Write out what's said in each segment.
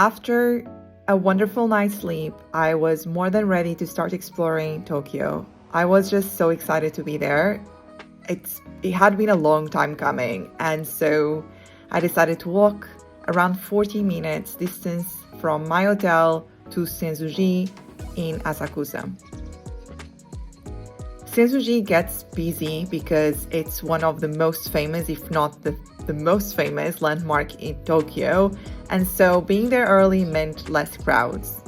After a wonderful night's sleep, I was more than ready to start exploring Tokyo. I was just so excited to be there. It had been a long time coming, and so I decided to walk around 40 minutes distance from my hotel to Sensuji in Asakusa. Sensuji gets busy because it's one of the most famous, if not the most famous landmark in Tokyo, and so being there early meant less crowds.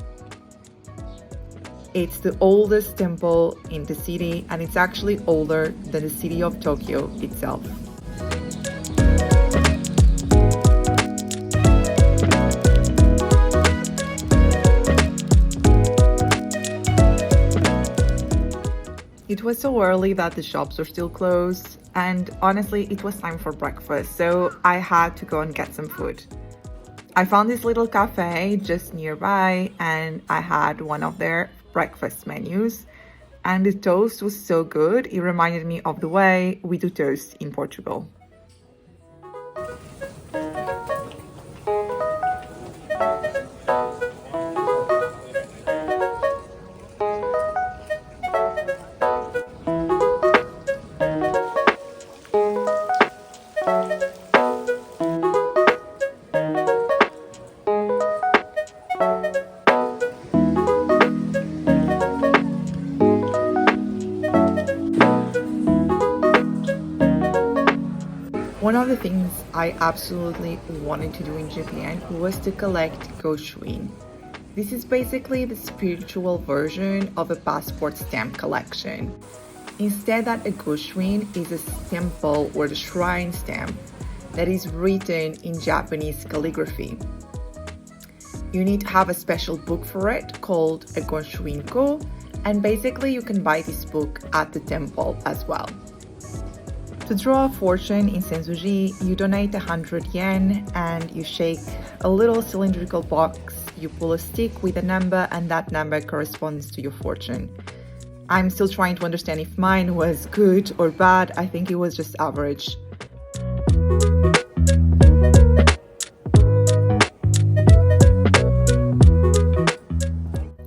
It's the oldest temple in the city, and it's actually older than the city of Tokyo itself. It was so early that the shops were still closed, and honestly, it was time for breakfast, so I had to go and get some food. I found this little cafe just nearby, and I had one of their breakfast menus, and the toast was so good, it reminded me of the way we do toast in Portugal. One of the things I absolutely wanted to do in Japan was to collect goshuin. This is basically the spiritual version of a passport stamp collection. Instead, that a goshuin is a temple or the shrine stamp that is written in Japanese calligraphy. You need to have a special book for it called a goshuin-ko, and basically you can buy this book at the temple as well. To draw a fortune in Sensuji, you donate 100 yen and you shake a little cylindrical box, you pull a stick with a number, and that number corresponds to your fortune. I'm still trying to understand if mine was good or bad. I think it was just average.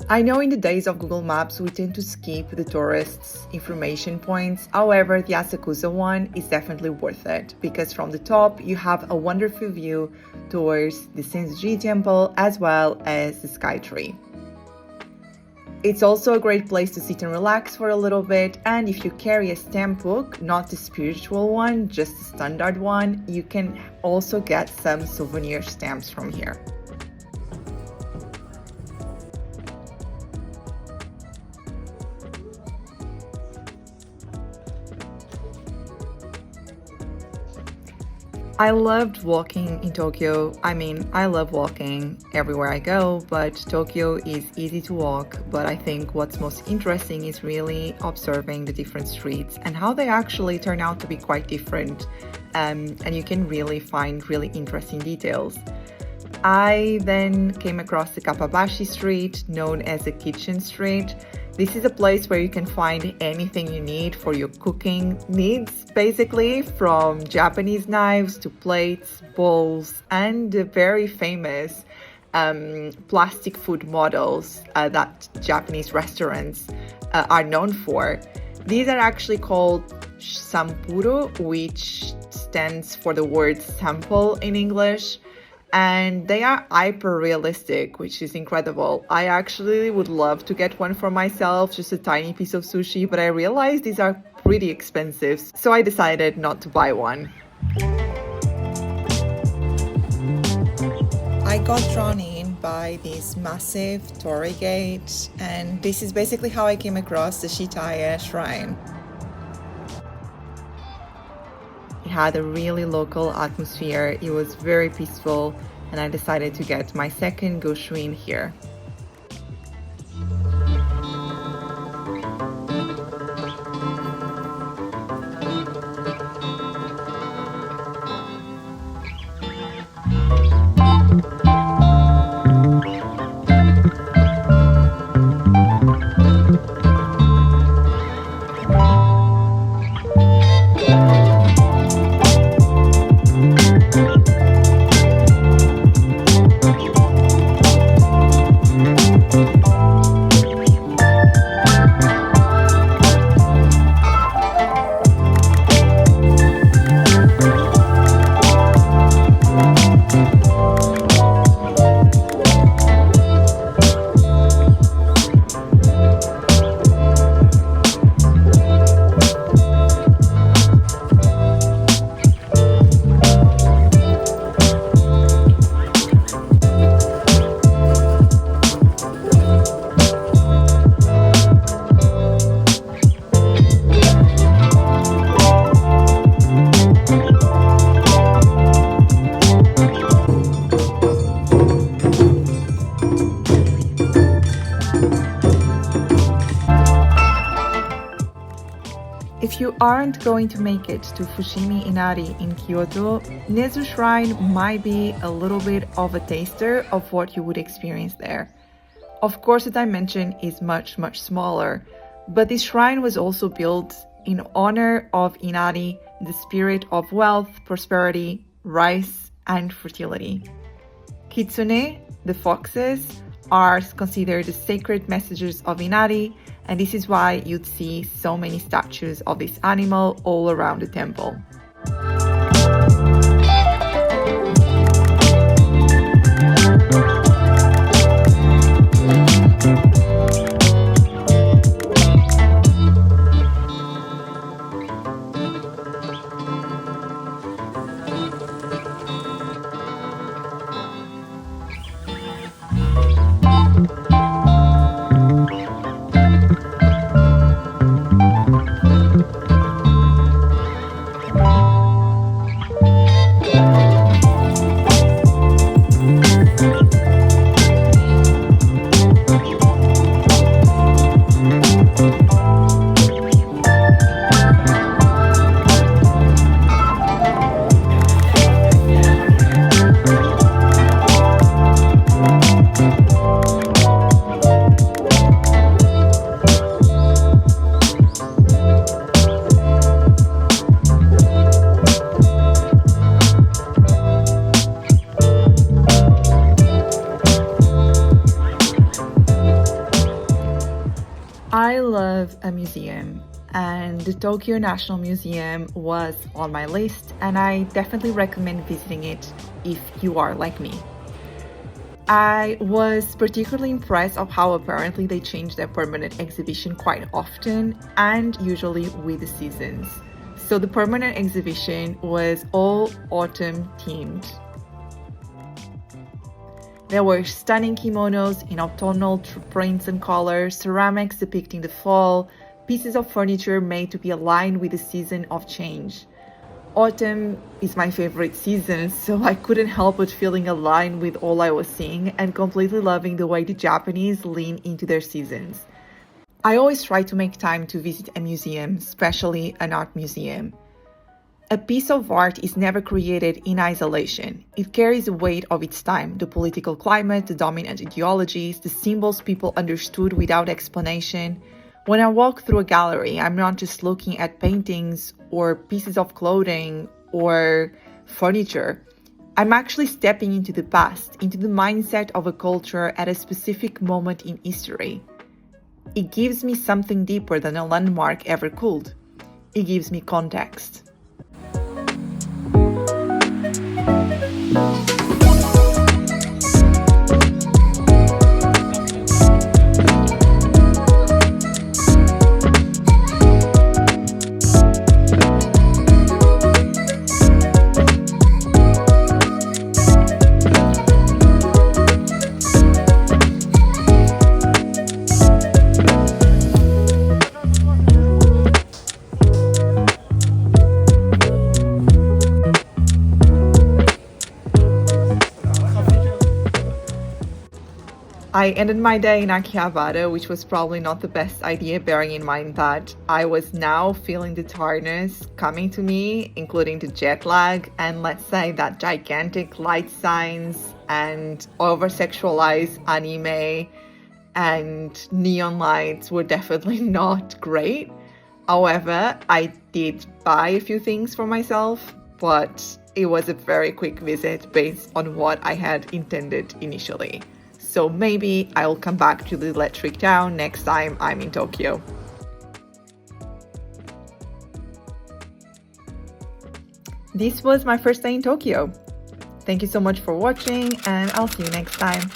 I know in the days of Google Maps we tend to skip the tourists' information points, however the Asakusa one is definitely worth it because from the top you have a wonderful view towards the Sensuji temple as well as the Sky Tree. It's also a great place to sit and relax for a little bit, and if you carry a stamp book, not the spiritual one, just the standard one, you can also get some souvenir stamps from here. I loved walking in Tokyo. I love walking everywhere I go, but Tokyo is easy to walk. But I think what's most interesting is really observing the different streets and how they actually turn out to be quite different. And you can really find really interesting details. I then came across the Kappabashi Street, known as the Kitchen Street. This is a place where you can find anything you need for your cooking needs, basically, from Japanese knives to plates, bowls, and the very famous plastic food models that Japanese restaurants are known for. These are actually called sampuru, which stands for the word sample in English. And they are hyper realistic, which is incredible. I actually would love to get one for myself, just a tiny piece of sushi, but I realized these are pretty expensive, so I decided not to buy one. I got drawn in by this massive torii gate, and this is basically how I came across the Shitaya Shrine. It had a really local atmosphere, it was very peaceful, and I decided to get my second Goshuin here. If you aren't going to make it to Fushimi Inari in Kyoto, Nezu Shrine might be a little bit of a taster of what you would experience there. Of course, the dimension is much smaller, but this shrine was also built in honor of Inari, the spirit of wealth, prosperity, rice, and fertility. Kitsune, the foxes, are considered the sacred messengers of Inari, and this is why you'd see so many statues of this animal all around the temple. I love a museum, and the Tokyo National Museum was on my list, and I definitely recommend visiting it if you are like me. I was particularly impressed of how apparently they change their permanent exhibition quite often and usually with the seasons. So the permanent exhibition was all autumn themed. There were stunning kimonos in autumnal prints and colors, ceramics depicting the fall, pieces of furniture made to be aligned with the season of change. Autumn is my favorite season, so I couldn't help but feeling aligned with all I was seeing and completely loving the way the Japanese lean into their seasons. I always try to make time to visit a museum, especially an art museum. A piece of art is never created in isolation. It carries the weight of its time, the political climate, the dominant ideologies, the symbols people understood without explanation. When I walk through a gallery, I'm not just looking at paintings or pieces of clothing or furniture. I'm actually stepping into the past, into the mindset of a culture at a specific moment in history. It gives me something deeper than a landmark ever could. It gives me context. I ended my day in Akihabara, which was probably not the best idea, bearing in mind that I was now feeling the tiredness coming to me, including the jet lag, and let's say that gigantic light signs and over-sexualized anime and neon lights were definitely not great. However, I did buy a few things for myself, but it was a very quick visit based on what I had intended initially. So maybe I'll come back to the electric town next time I'm in Tokyo. This was my first day in Tokyo. Thank you so much for watching, and I'll see you next time.